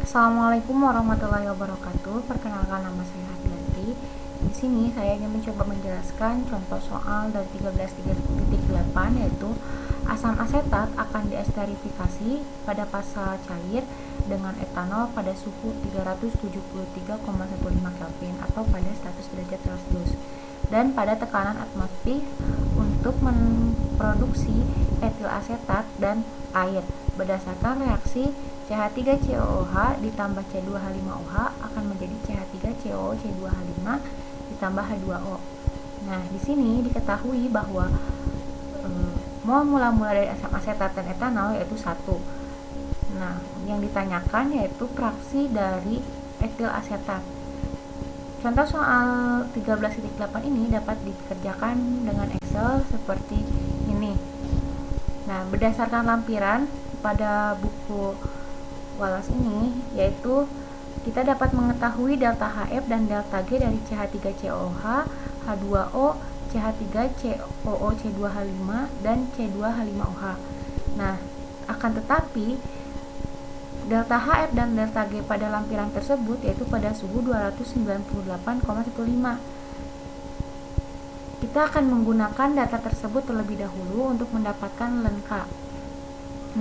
Assalamualaikum warahmatullahi wabarakatuh. Perkenalkan, nama saya Hadianti. Di sini saya ingin mencoba menjelaskan contoh soal dari 13.3.8, yaitu asam asetat akan diesterifikasi pada fase cair dengan etanol pada suhu 373,15 Kelvin atau pada 100 derajat Celcius dan pada tekanan atmosfer untuk memproduksi etil asetat dan air. Berdasarkan reaksi CH3COOH ditambah C2H5OH akan menjadi CH3COOC2H5 ditambah H2O. Nah, di sini diketahui bahwa mol mula-mula dari asam asetat dan etanol yaitu 1. Nah, yang ditanyakan yaitu fraksi dari etil asetat. Contoh soal 13.8 ini dapat dikerjakan dengan Excel seperti ini. Nah, berdasarkan lampiran pada buku Wallace ini, yaitu kita dapat mengetahui delta HF dan delta G dari CH3COOH, H2O, CH3COOC2H5 dan C2H5OH. Nah, akan tetapi delta HF dan delta G pada lampiran tersebut yaitu pada suhu 298,15. Kita akan menggunakan data tersebut terlebih dahulu untuk mendapatkan ln K.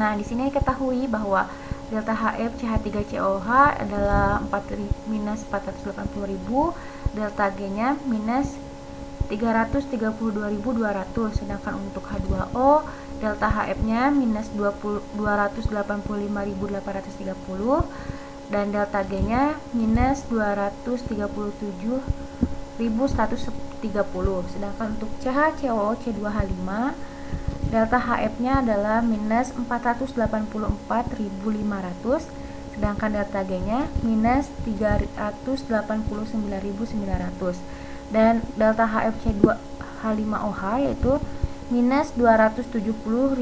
Nah, di sini diketahui bahwa delta HF CH3COOH adalah minus 480.000, delta G-nya minus 332.200, sedangkan untuk H2O delta HF-nya minus 285.830 dan delta G-nya minus 237.130. Sedangkan untuk CH2H5 delta HF-nya adalah minus 484.500, sedangkan delta G-nya minus 389.900 dan delta HF C2H5OH yaitu minus 270.690,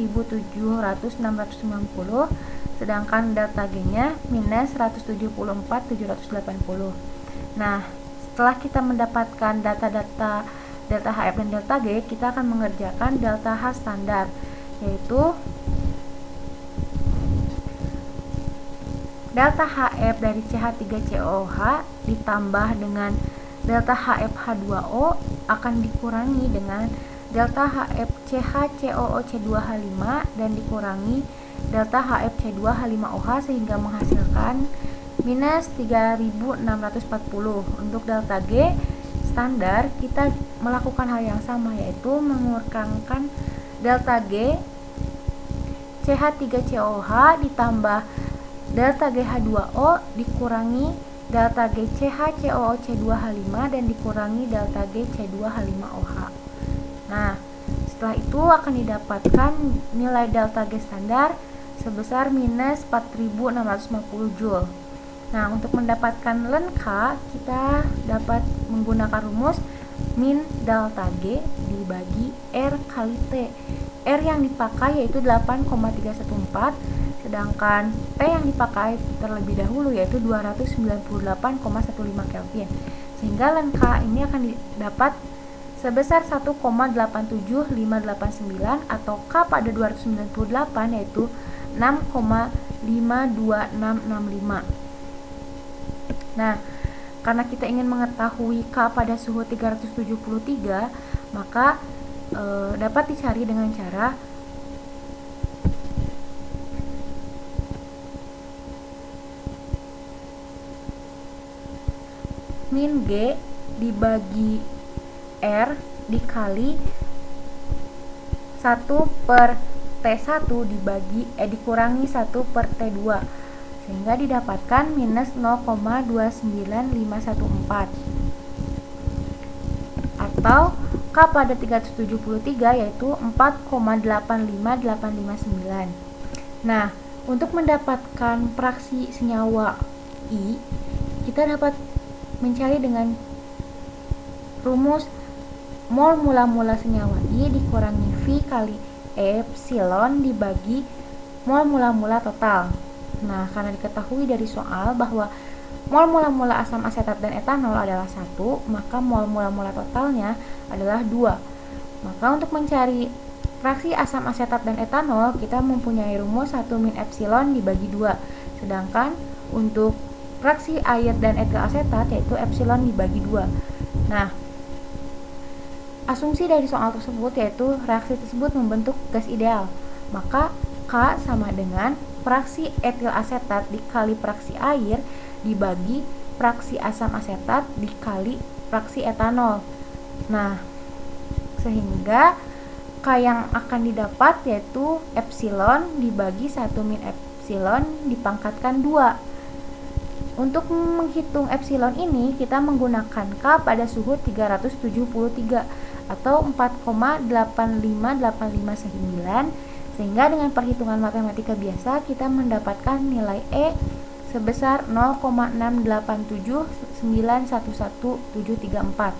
sedangkan delta G-nya minus 174.780. Nah, setelah kita mendapatkan data-data delta HF dan delta G, kita akan mengerjakan delta H standar, yaitu delta HF dari CH3COOH ditambah dengan delta HF H2O akan dikurangi dengan delta HF CH2H5 dan dikurangi delta HF C2H5OH sehingga menghasilkan minus 3.640. Untuk delta G standar kita melakukan hal yang sama, yaitu mengurangkan delta G CH3COOH ditambah delta G H2O dikurangi delta G CH2H5 dan dikurangi delta G C2H5OH. Nah, setelah itu akan didapatkan nilai delta G standar sebesar minus 4.650 Joule. Nah, untuk mendapatkan ln K, kita dapat menggunakan rumus min delta G dibagi R kali T. R yang dipakai yaitu 8,314, sedangkan T yang dipakai terlebih dahulu yaitu 298,15 Kelvin. Sehingga ln K ini akan didapat sebesar 1,87589 atau K pada 298 yaitu 6,52665. Nah, karena kita ingin mengetahui K pada suhu 373, maka dapat dicari dengan cara min G dibagi R dikali 1 per T1 dikurangi 1 per T2 sehingga didapatkan minus 0,29514 atau K pada 373 yaitu 4,85859. Nah, untuk mendapatkan fraksi senyawa I, kita dapat mencari dengan rumus mol mula-mula senyawa I dikurangi V kali epsilon dibagi mol mula-mula total. Nah, karena diketahui dari soal bahwa mol mula-mula asam asetat dan etanol adalah 1, maka mol mula-mula totalnya adalah 2. Maka untuk mencari fraksi asam asetat dan etanol, kita mempunyai rumus 1 min epsilon dibagi 2. Sedangkan Untuk fraksi air dan etil asetat yaitu epsilon dibagi 2. Nah, asumsi dari soal tersebut yaitu reaksi tersebut membentuk gas ideal. Maka K sama dengan fraksi etil asetat dikali fraksi air dibagi fraksi asam asetat dikali fraksi etanol. Nah, sehingga K yang akan didapat yaitu epsilon dibagi 1 min epsilon dipangkatkan 2. Untuk menghitung epsilon ini, kita menggunakan K pada suhu 373 atau 4,85859, sehingga dengan perhitungan matematika biasa kita mendapatkan nilai E sebesar 0,687911734.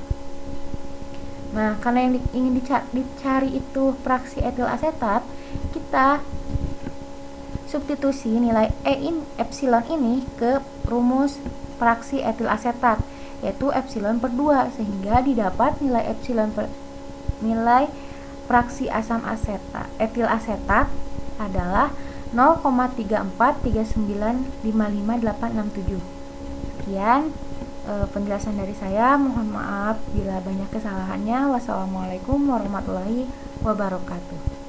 Nah, karena yang ingin dicari itu fraksi etil asetat, kita substitusi nilai epsilon ini ke rumus fraksi etil asetat, yaitu epsilon per 2, sehingga didapat nilai fraksi asam etil asetat adalah 0,34395587. Sekian penjelasan dari saya. Mohon maaf bila banyak kesalahannya. Wassalamualaikum warahmatullahi wabarakatuh.